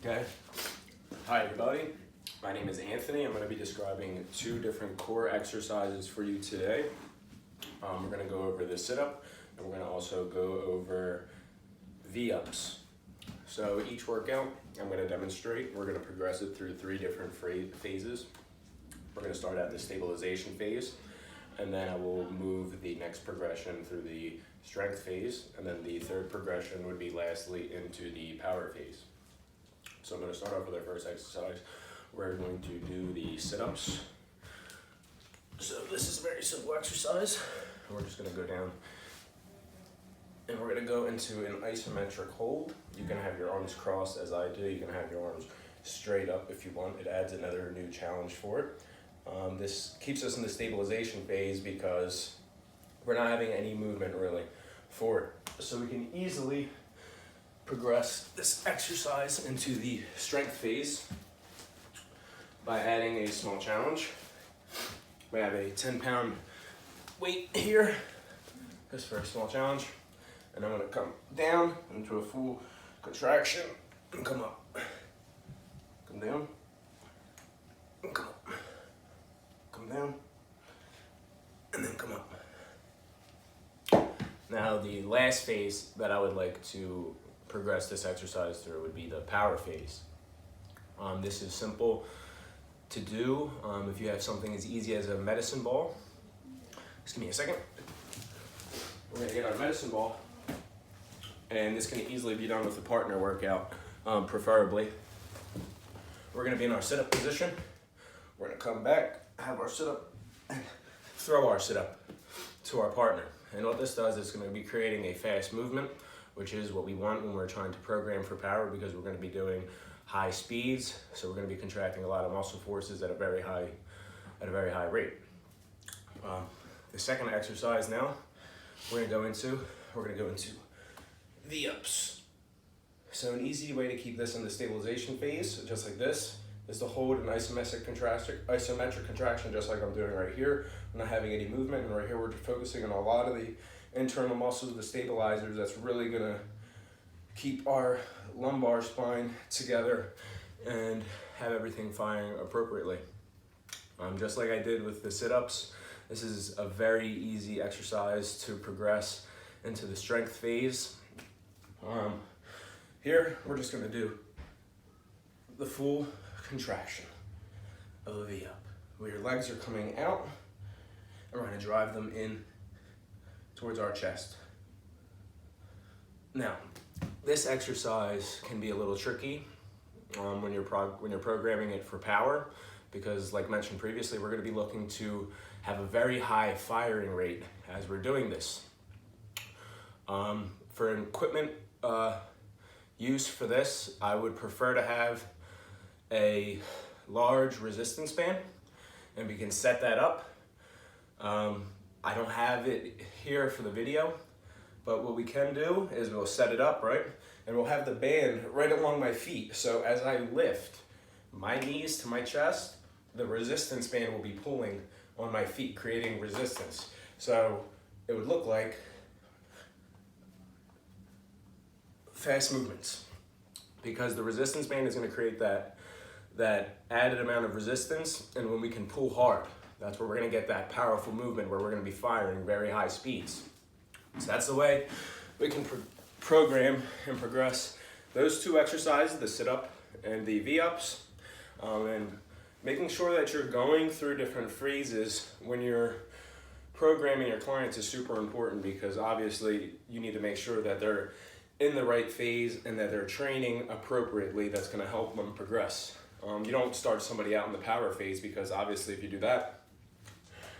Okay. Hi everybody, my name is Anthony. I'm going to be describing two different core exercises for you today. We're going to go over the sit-up and we're going to also go over V-ups. So each workout I'm going to demonstrate. We're going to progress it through three different phases. We're going to start at the stabilization phase, and then I will move the next progression through the strength phase, and then the third progression would be lastly into the power phase. So I'm going to start off with our first exercise. We're going to do the sit-ups. So this is a very simple exercise. We're just going to go down and we're going to go into an isometric hold. You can have your arms crossed as I do. You can have your arms straight up if you want. It adds another new challenge for it. This keeps us in the stabilization phase because we're not having any movement really for it. So we can easily progress this exercise into the strength phase by adding a small challenge. We have a 10-pound weight here, just for a small challenge. And I'm gonna come down into a full contraction and come up. Come down, and come up. Come down, and then come up. Now the last phase that I would like to progress this exercise through would be the power phase. This is simple to do. If you have something as easy as a medicine ball, just give me a second. We're gonna get our medicine ball, and this can easily be done with a partner workout, preferably. We're gonna be in our sit-up position. We're gonna come back, have our sit-up, and throw our sit-up to our partner. And what this does is gonna be creating a fast movement, which is what we want when we're trying to program for power, because we're gonna be doing high speeds. So we're gonna be contracting a lot of muscle forces at a very high rate. The second exercise now we're gonna go into V-ups. So an easy way to keep this in the stabilization phase, just like this, is to hold an isometric contraction, just like I'm doing right here. I'm not having any movement, and right here we're focusing on a lot of the internal muscles, the stabilizers. That's really gonna keep our lumbar spine together and have everything firing appropriately. Just like I did with the sit-ups, this is a very easy exercise to progress into the strength phase. Here, we're just gonna do the full contraction of a V-up, where your legs are coming out, and we're gonna drive them in towards our chest. Now, this exercise can be a little tricky when you're programming it for power, because like mentioned previously, we're gonna be looking to have a very high firing rate as we're doing this. For an equipment use for this, I would prefer to have a large resistance band, and we can set that up. I don't have it here for the video, but what we can do is we'll set it up, right? And we'll have the band right along my feet. So as I lift my knees to my chest, the resistance band will be pulling on my feet, creating resistance. So it would look like fast movements, because the resistance band is going to create that added amount of resistance, and when we can pull hard, that's where we're going to get that powerful movement where we're going to be firing very high speeds. So that's the way we can program and progress those two exercises, the sit-up and the V-ups, and making sure that you're going through different phases when you're programming your clients is super important, because obviously you need to make sure that they're in the right phase and that they're training appropriately. That's going to help them progress. You don't start somebody out in the power phase, because obviously if you do that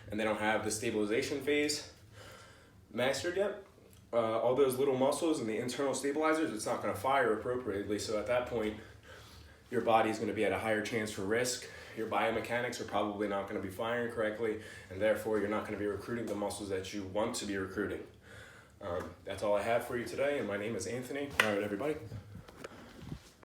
and they don't have the stabilization phase mastered yet, all those little muscles and the internal stabilizers, it's not going to fire appropriately. So at that point, your body is going to be at a higher chance for risk. Your biomechanics are probably not going to be firing correctly, and therefore you're not going to be recruiting the muscles that you want to be recruiting. That's all I have for you today, and my name is Anthony. All right, everybody.